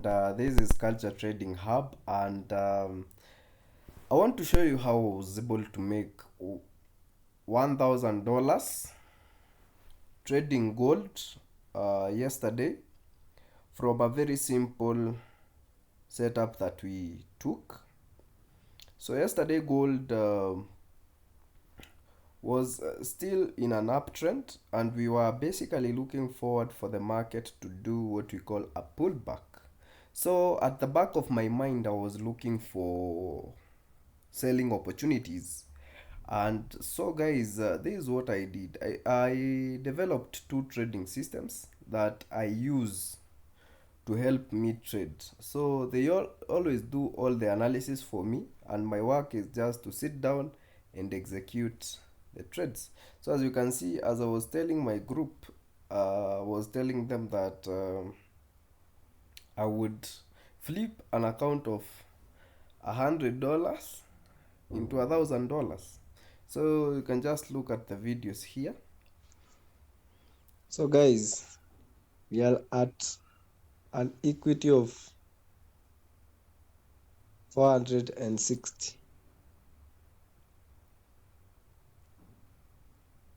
This is Culture Trading Hub, and I want to show you how I was able to make $1,000 trading gold yesterday from a very simple setup that we took. So yesterday gold was still in an uptrend, and we were basically looking forward for the market to do what we call a pullback. So at the back of my mind, I was looking for selling opportunities. And so guys, this is what I did. I developed two trading systems that I use to help me trade. So they always do all the analysis for me, and my work is just to sit down and execute the trades. So as you can see, as I was telling my group, I was telling them that I would flip an account of $100 into $1,000. So you can just look at the videos here. So guys, we are at an equity of 460.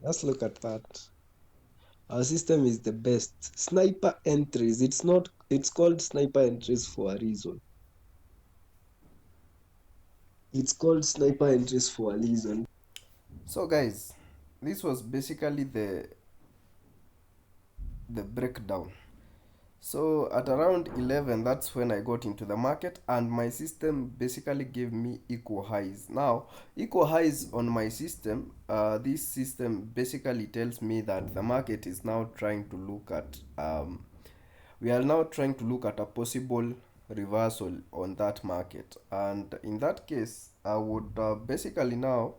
Let's look at that. Our system is the best. Sniper entries. It's called sniper entries for a reason. It's called sniper entries for a reason. So guys, this was basically the breakdown. So at around 11, that's when I got into the market, and my system basically gave me equal highs. Now, equal highs on my system, this system basically tells me that the market is now trying to look at, we are now trying to look at a possible reversal on that market. And in that case, I would basically now,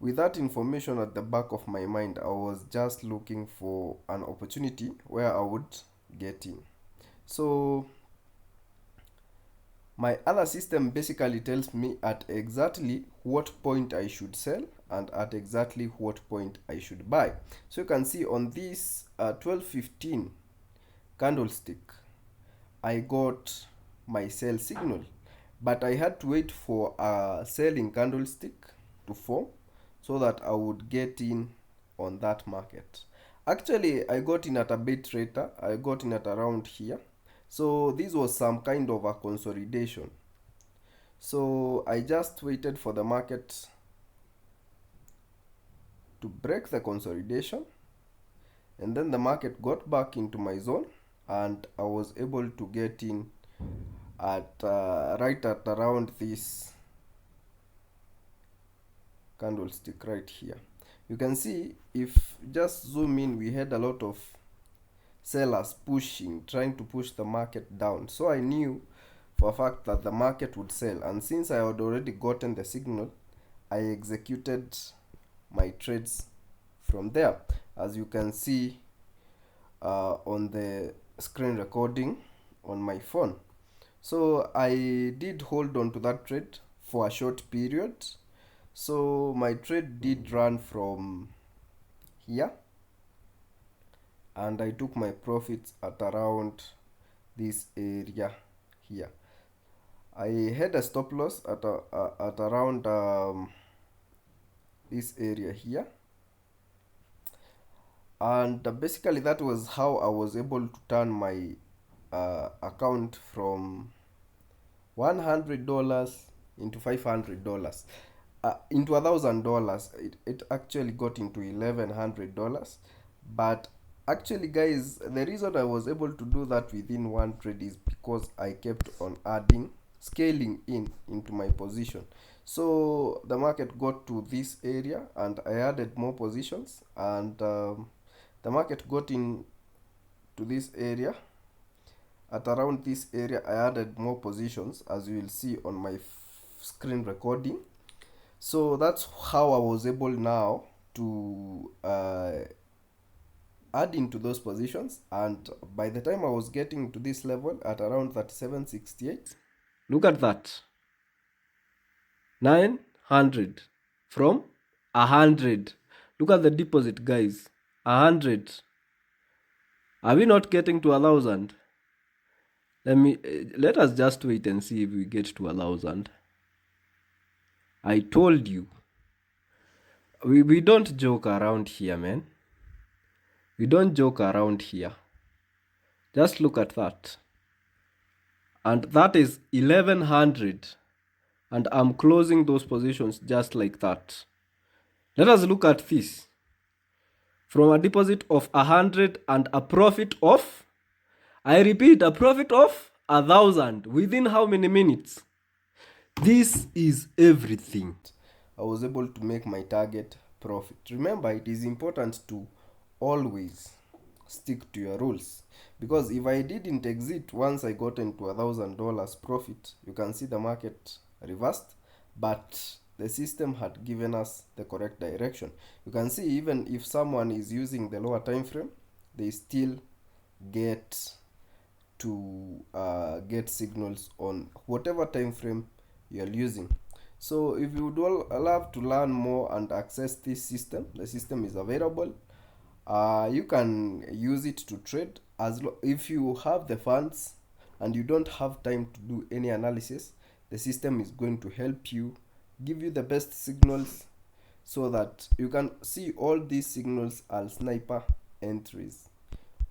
with that information at the back of my mind, I was just looking for an opportunity where I would get in. So my other system basically tells me at exactly what point I should sell and at exactly what point I should buy. So you can see on this 12:15 candlestick, I got my sell signal, but I had to wait for a selling candlestick to form so that I would get in on that market. Actually, I got in at a bit later. I got in at around here. So this was some kind of a consolidation. So I just waited for the market to break the consolidation, and then the market got back into my zone, and I was able to get in at right at around this candlestick right here. You can see, if just zoom in, we had a lot of sellers pushing, trying to push the market down. So I knew for a fact that the market would sell, and since I had already gotten the signal, I executed my trades from there, as you can see on the screen recording on my phone. So I did hold on to that trade for a short period. So my trade did run from here, and I took my profits at around this area here. I had a stop loss at around this area here, and basically that was how I was able to turn my account from $100 into $500, into $1,000. It actually got into $1,100. But actually guys, the reason I was able to do that within one trade is because I kept on adding, scaling in into my position. So the market got to this area, and I added more positions, and the market got in to this area. At around this area, I added more positions, as you will see on my screen recording. So that's how I was able now to add into those positions. And by the time I was getting to this level at around 37.68, look at that, 900 from 100. Look at the deposit, guys. 100. Are we not getting to 1,000? Let us just wait and see if we get to 1,000. I told you, we don't joke around here, man. We don't joke around here. Just look at that. And that is 1,100. And I'm closing those positions just like that. Let us look at this. From a deposit of 100 and a profit of, I repeat, a profit of 1,000 within how many minutes? This is everything. I was able to make my target profit. Remember, it is important to always stick to your rules, because if I didn't exit once I got into $1,000 profit, you can see the market reversed, but the system had given us the correct direction. You can see even if someone is using the lower time frame, they still get to get signals on whatever time frame you are using. So if you would all love to learn more and access this system, the system is available. You can use it to trade if you have the funds and you don't have time to do any analysis. The system is going to help you, give you the best signals, so that you can see all these signals are sniper entries.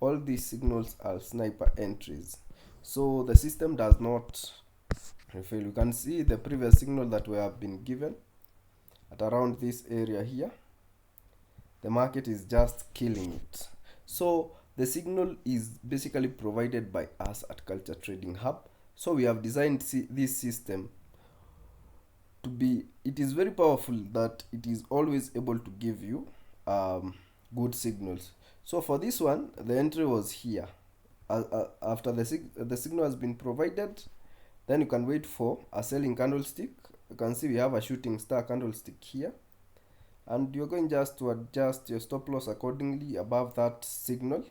All these signals are sniper entries. So the system does not refill. You can see the previous signal that we have been given at around this area here. The market is just killing it. So the signal is basically provided by us at Culture Trading Hub. So we have designed this system to be, it is very powerful, that it is always able to give you good signals. So for this one, the entry was here. After the signal has been provided, then you can wait for a selling candlestick. You can see we have a shooting star candlestick here, and you're going just to adjust your stop loss accordingly above that signal,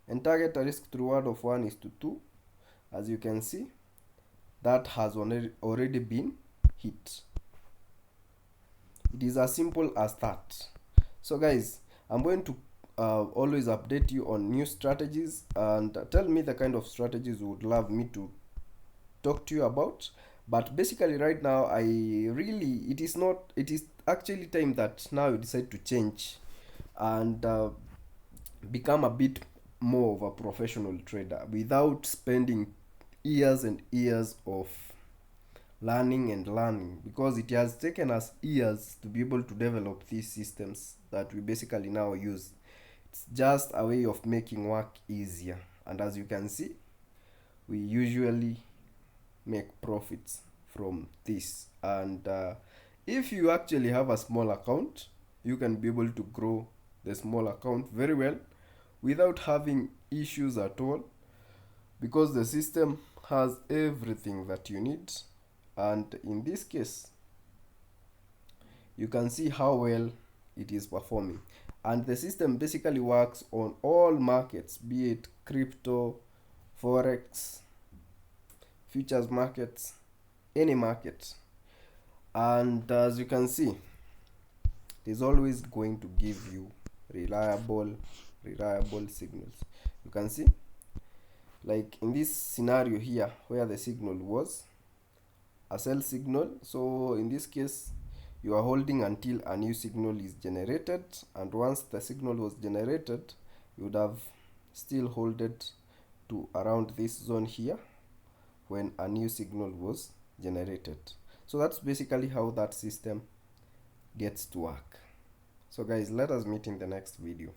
and target a risk to reward of 1:2. As you can see, that has already been hit. It is as simple as that. So guys, I'm going to always update you on new strategies, and tell me the kind of strategies you would love me to talk to you about. But basically right now, it is actually time that now you decide to change and become a bit more of a professional trader without spending years and years of learning, because it has taken us years to be able to develop these systems that we basically now use. It's just a way of making work easier, and as you can see, we usually make profits from this. And if you actually have a small account, you can be able to grow the small account very well without having issues at all, because the system has everything that you need. And in this case, you can see how well it is performing. And the system basically works on all markets, be it crypto, forex, futures markets, any market. And as you can see, it is always going to give you reliable signals. You can see, like in this scenario here, where the signal was a sell signal. So in this case, you are holding until a new signal is generated, and once the signal was generated, you would have still hold it to around this zone here when a new signal was generated. So that's basically how that system gets to work. So guys, let us meet in the next video.